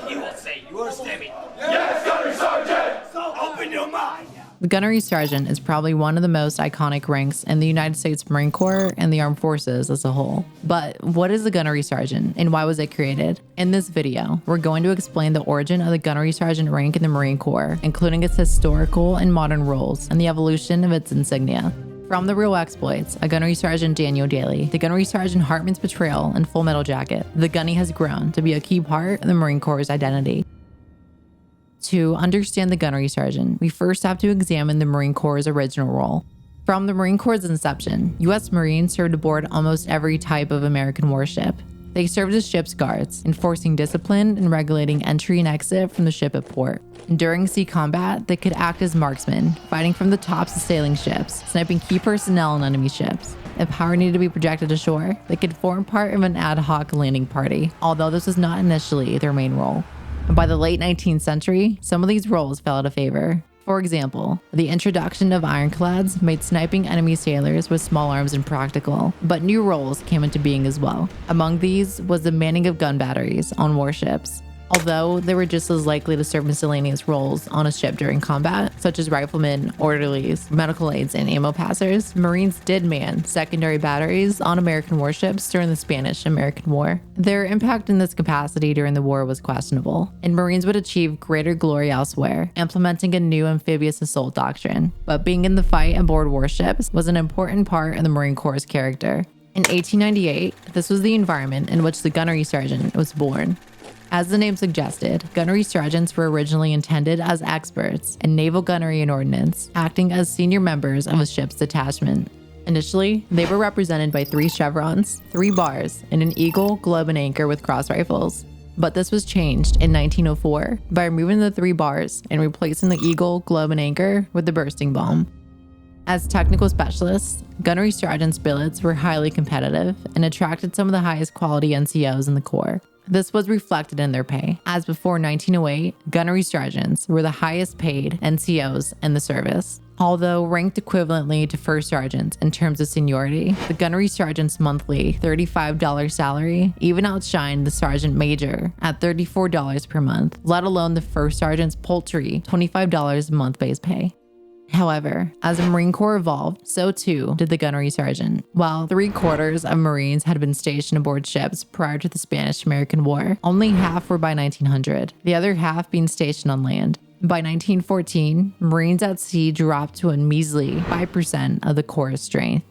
He will say, you understand me? Yes, Gunnery Sergeant! So open your mind. The Gunnery Sergeant is probably one of the most iconic ranks in the United States Marine Corps and the Armed Forces as a whole. But what is the Gunnery Sergeant and why was it created? In this video, we're going to explain the origin of the Gunnery Sergeant rank in the Marine Corps, including its historical and modern roles and the evolution of its insignia. From the real exploits, a Gunnery Sergeant Daniel Daly, the Gunnery Sergeant Hartman's betrayal and Full Metal Jacket, the Gunny has grown to be a key part of the Marine Corps' identity. To understand the Gunnery Sergeant, we first have to examine the Marine Corps' original role. From the Marine Corps' inception, U.S. Marines served aboard almost every type of American warship. They served as ship's guards, enforcing discipline and regulating entry and exit from the ship at port. During sea combat, they could act as marksmen, fighting from the tops of sailing ships, sniping key personnel on enemy ships. If power needed to be projected ashore, they could form part of an ad hoc landing party, although this was not initially their main role. By the late 19th century, some of these roles fell out of favor. For example, the introduction of ironclads made sniping enemy sailors with small arms impractical, but new roles came into being as well. Among these was the manning of gun batteries on warships. Although they were just as likely to serve miscellaneous roles on a ship during combat, such as riflemen, orderlies, medical aids, and ammo passers, Marines did man secondary batteries on American warships during the Spanish-American War. Their impact in this capacity during the war was questionable, and Marines would achieve greater glory elsewhere, implementing a new amphibious assault doctrine. But being in the fight aboard warships was an important part of the Marine Corps' character. In 1898, this was the environment in which the Gunnery Sergeant was born. As the name suggested, gunnery sergeants were originally intended as experts in naval gunnery and ordnance, acting as senior members of a ship's detachment. Initially, they were represented by 3 chevrons, 3 bars, and an eagle, globe, and anchor with cross rifles. But this was changed in 1904 by removing the 3 bars and replacing the eagle, globe, and anchor with the bursting bomb. As technical specialists, gunnery sergeants' billets were highly competitive and attracted some of the highest quality NCOs in the Corps. This was reflected in their pay, as before 1908, gunnery sergeants were the highest paid NCOs in the service. Although ranked equivalently to first sergeants in terms of seniority, the gunnery sergeant's monthly $35 salary even outshined the sergeant major at $34 per month, let alone the first sergeant's paltry $25 a month base pay. However, as the Marine Corps evolved, so too did the Gunnery Sergeant. While 3/4 of Marines had been stationed aboard ships prior to the Spanish-American War, only half were by 1900, the other half being stationed on land. By 1914, Marines at sea dropped to a measly 5% of the Corps' strength.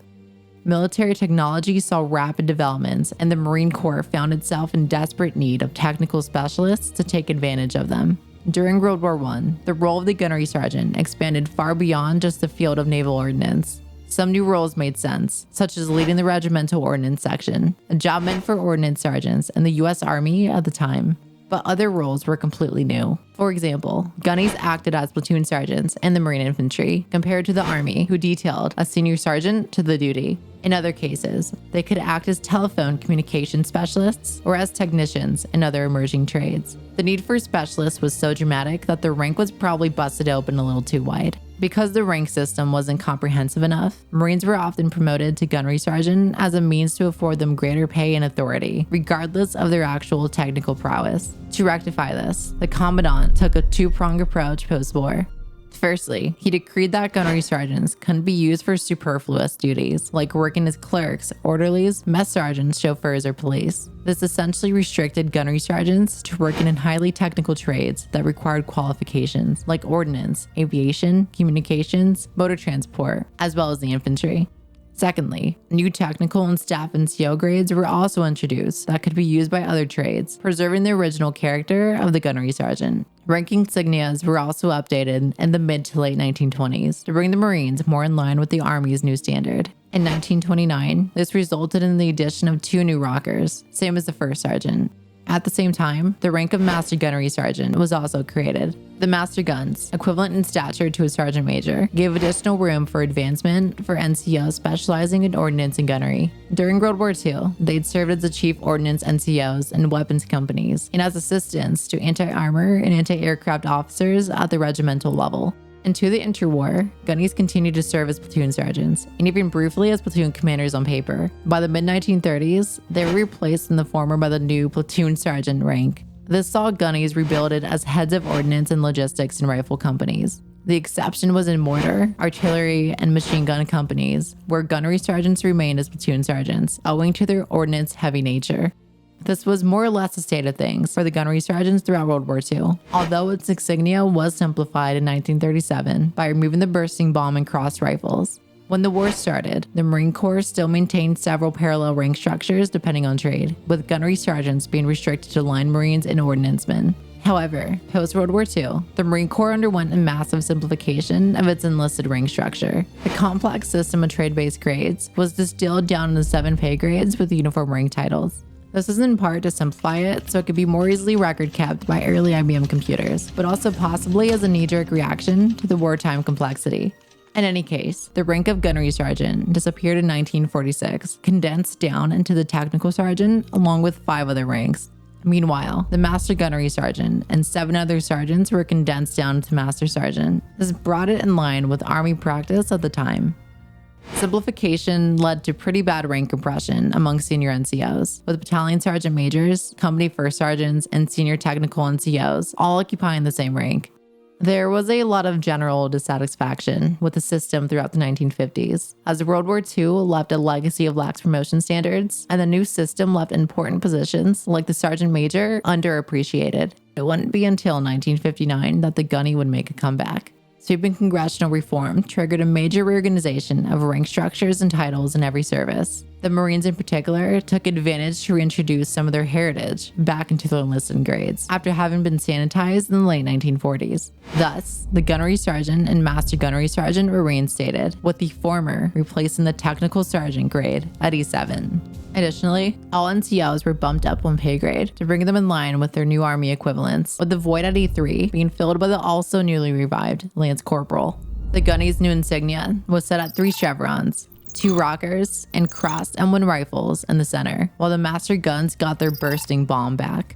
Military technology saw rapid developments, and the Marine Corps found itself in desperate need of technical specialists to take advantage of them. During World War I, the role of the Gunnery Sergeant expanded far beyond just the field of naval ordnance. Some new roles made sense, such as leading the regimental ordnance section, a job meant for ordnance sergeants in the U.S. Army at the time. But other roles were completely new. For example, gunnies acted as platoon sergeants in the Marine Infantry, compared to the Army, who detailed a senior sergeant to the duty. In other cases, they could act as telephone communication specialists or as technicians in other emerging trades. The need for specialists was so dramatic that the rank was probably busted open a little too wide. Because the rank system wasn't comprehensive enough, Marines were often promoted to gunnery sergeant as a means to afford them greater pay and authority, regardless of their actual technical prowess. To rectify this, the Commandant took a 2-pronged approach post-war. Firstly, he decreed that gunnery sergeants couldn't be used for superfluous duties, like working as clerks, orderlies, mess sergeants, chauffeurs, or police. This essentially restricted gunnery sergeants to working in highly technical trades that required qualifications, like ordnance, aviation, communications, motor transport, as well as the infantry. Secondly, new technical and staff NCO grades were also introduced that could be used by other trades, preserving the original character of the gunnery sergeant. Ranking insignias were also updated in the mid to late 1920s to bring the Marines more in line with the Army's new standard. In 1929, this resulted in the addition of 2 new rockers, same as the first sergeant. At the same time, the rank of Master Gunnery Sergeant was also created. The Master Guns, equivalent in stature to a Sergeant Major, gave additional room for advancement for NCOs specializing in ordnance and gunnery. During World War II, they'd served as the chief ordnance NCOs in weapons companies and as assistants to anti-armor and anti-aircraft officers at the regimental level. Into the interwar, gunnies continued to serve as platoon sergeants, and even briefly as platoon commanders on paper. By the mid-1930s, they were replaced in the former by the new platoon sergeant rank. This saw gunnies rebilleted as heads of ordnance and logistics in rifle companies. The exception was in mortar, artillery, and machine gun companies, where gunnery sergeants remained as platoon sergeants, owing to their ordnance-heavy nature. This was more or less a state of things for the gunnery sergeants throughout World War II, although its insignia was simplified in 1937 by removing the bursting bomb and cross rifles. When the war started, the Marine Corps still maintained several parallel rank structures depending on trade, with gunnery sergeants being restricted to line Marines and ordnancemen. However, post-World War II, the Marine Corps underwent a massive simplification of its enlisted rank structure. The complex system of trade-based grades was distilled down into 7 pay grades with uniform rank titles. This is in part to simplify it so it could be more easily record kept by early IBM computers, but also possibly as a knee-jerk reaction to the wartime complexity. In any case, the rank of gunnery sergeant disappeared in 1946, condensed down into the technical sergeant along with 5 other ranks. Meanwhile, the master gunnery sergeant and 7 other sergeants were condensed down to master sergeant. This brought it in line with Army practice at the time. Simplification led to pretty bad rank compression among senior NCOs, with battalion sergeant majors, company first sergeants, and senior technical NCOs all occupying the same rank. There was a lot of general dissatisfaction with the system throughout the 1950s, as World War II left a legacy of lax promotion standards, and the new system left important positions, like the sergeant major, underappreciated. It wouldn't be until 1959 that the gunny would make a comeback. Sweeping congressional reform triggered a major reorganization of rank structures and titles in every service. The Marines in particular took advantage to reintroduce some of their heritage back into their enlisted grades after having been sanitized in the late 1940s. Thus, the gunnery sergeant and master gunnery sergeant were reinstated, with the former replacing the technical sergeant grade at E7. Additionally, all NCOs were bumped up 1 pay grade to bring them in line with their new Army equivalents, with the void at E3 being filled by the also newly revived Lance Corporal. The gunny's new insignia was set at 3 chevrons, 2 rockers, and crossed M1 rifles in the center, while the master guns got their bursting bomb back.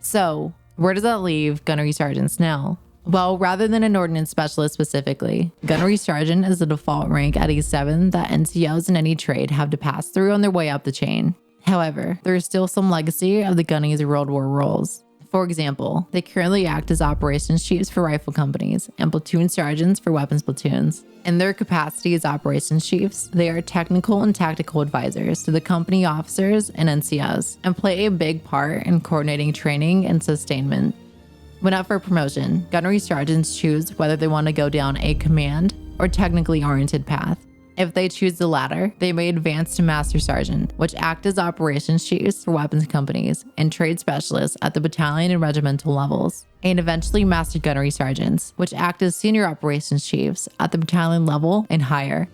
So, where does that leave gunnery sergeants now? Well, rather than an ordnance specialist specifically, gunnery sergeant is the default rank at E7 that NCOs in any trade have to pass through on their way up the chain. However, there is still some legacy of the gunny's World War roles. For example, they currently act as operations chiefs for rifle companies and platoon sergeants for weapons platoons. In their capacity as operations chiefs, they are technical and tactical advisors to the company officers and NCOs and play a big part in coordinating training and sustainment. When up for promotion, gunnery sergeants choose whether they want to go down a command or technically oriented path. If they choose the latter, they may advance to master sergeant, which act as operations chiefs for weapons companies and trade specialists at the battalion and regimental levels, and eventually master gunnery sergeants, which act as senior operations chiefs at the battalion level and higher.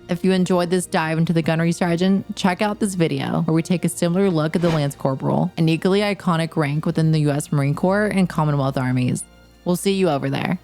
If you enjoyed this dive into the gunnery sergeant, check out this video where we take a similar look at the Lance Corporal, an equally iconic rank within the US Marine Corps and Commonwealth armies. We'll see you over there.